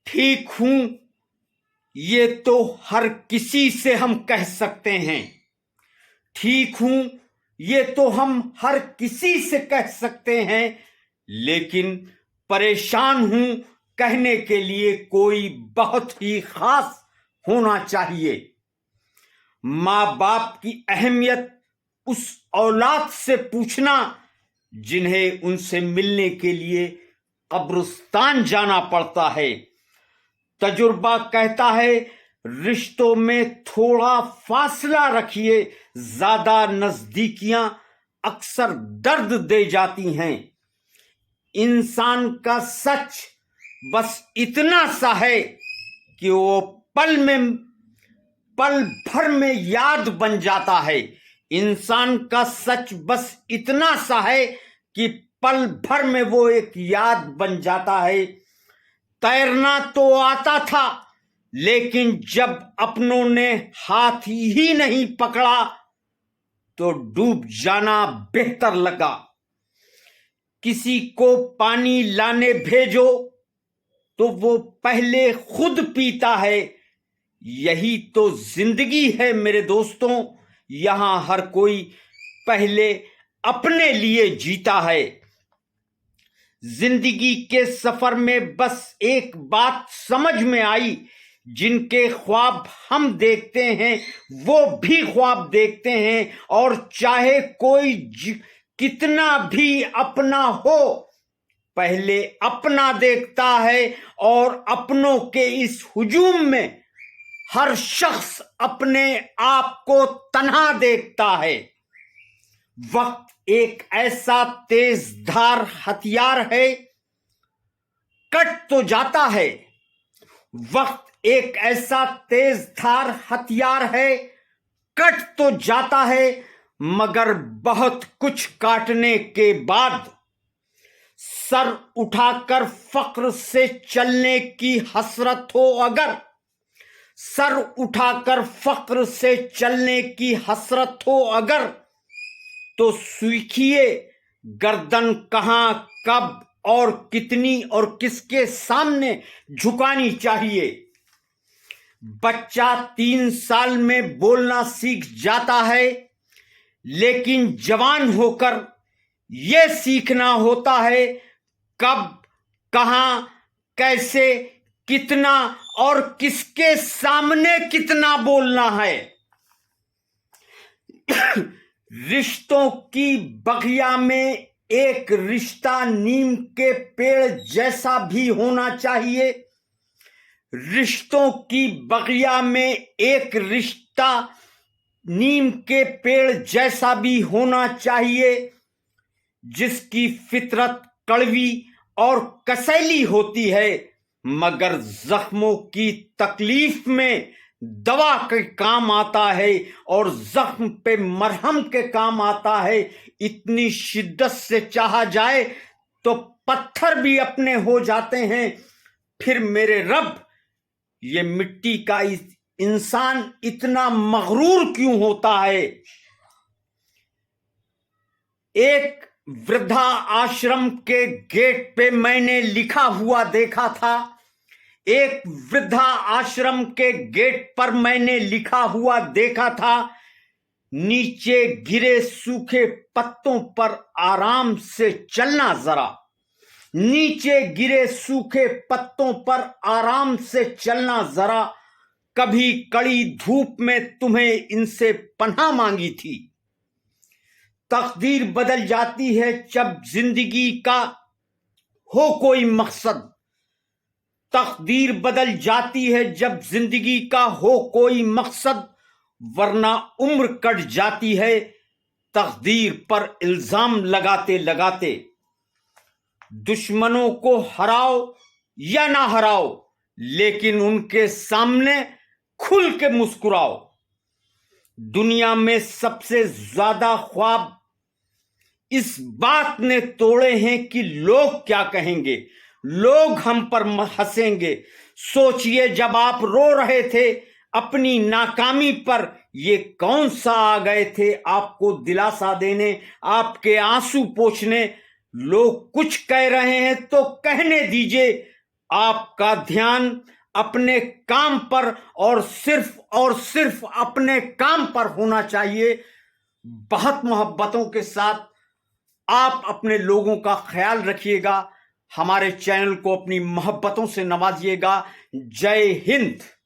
ठीक हूं ये तो हर किसी से हम कह सकते हैं। ठीक हूं ये तो हम हर किसी से कह सकते हैं, लेकिन परेशान हूं कहने के लिए कोई बहुत ही खास होना चाहिए। माँ बाप की अहमियत उस औलाद से पूछना जिन्हें उनसे मिलने के लिए कब्रिस्तान जाना पड़ता है। तजुर्बा कहता है, रिश्तों में थोड़ा फासला रखिए, ज्यादा नजदीकियां अक्सर दर्द दे जाती हैं। इंसान का सच बस इतना सा है कि वो पल भर में याद बन जाता है। इंसान का सच बस इतना सा है कि पल भर में वो एक याद बन जाता है। तैरना तो आता था, लेकिन जब अपनों ने हाथ ही नहीं पकड़ा तो डूब जाना बेहतर लगा। किसी को पानी लाने भेजो तो वो पहले खुद पीता है। यही तो जिंदगी है मेरे दोस्तों, यहां हर कोई पहले अपने लिए जीता है। जिंदगी के सफर में बस एक बात समझ में आई, जिनके ख्वाब हम देखते हैं वो भी ख्वाब देखते हैं, और चाहे कोई कितना भी अपना हो पहले अपना देखता है। और अपनों के इस हुजूम में हर शख्स अपने आप को तन्हा देखता है। वक्त एक ऐसा तेज धार हथियार है, कट तो जाता है। वक्त एक ऐसा तेज धार हथियार है, कट तो जाता है, मगर बहुत कुछ काटने के बाद सर उठाकर फक्र से चलने की हसरत हो अगर, सर उठाकर फक्र से चलने की हसरत हो अगर, तो सीखिए गर्दन कहां, कब और कितनी और किसके सामने झुकानी चाहिए। बच्चा 3 साल में बोलना सीख जाता है, लेकिन जवान होकर यह सीखना होता है कब, कहां, कैसे, कितना और किसके सामने कितना बोलना है। रिश्तों की बगिया में एक रिश्ता नीम के पेड़ जैसा भी होना चाहिए। रिश्तों की बगिया में एक रिश्ता नीम के पेड़ जैसा भी होना चाहिए, जिसकी फितरत कड़वी और कसैली होती है, मगर जख्मों की तकलीफ में दवा के काम आता है और जख्म पे मरहम के काम आता है। इतनी शिद्दत से चाहा जाए तो पत्थर भी अपने हो जाते हैं। फिर मेरे रब, ये मिट्टी का इंसान इतना मगरूर क्यों होता है। एक वृद्धा आश्रम के गेट पे मैंने लिखा हुआ देखा था, एक वृद्धा आश्रम के गेट पर मैंने लिखा हुआ देखा था, नीचे गिरे सूखे पत्तों पर आराम से चलना जरा, नीचे गिरे सूखे पत्तों पर आराम से चलना जरा, कभी कड़ी धूप में तुम्हें इनसे पनाह मांगी थी। तकदीर बदल जाती है जब जिंदगी का हो कोई मकसद, तकदीर बदल जाती है जब जिंदगी का हो कोई मकसद, वरना उम्र कट जाती है तकदीर पर इल्जाम लगाते लगाते। दुश्मनों को हराओ या ना हराओ, लेकिन उनके सामने खुल के मुस्कुराओ। दुनिया में सबसे ज्यादा ख्वाब इस बात ने तोड़े हैं कि लोग क्या कहेंगे, लोग हम पर हंसेंगे। सोचिए, जब आप रो रहे थे अपनी नाकामी पर, ये कौन सा आ गए थे आपको दिलासा देने, आपके आंसू पोंछने। लोग कुछ कह रहे हैं तो कहने दीजिए, آپ کا دھیان اپنے کام پر اور صرف اپنے کام پر ہونا چاہیے. بہت محبتوں کے ساتھ آپ اپنے لوگوں کا خیال رکھیے گا. ہمارے چینل کو اپنی محبتوں سے نوازیے گا. جے ہند.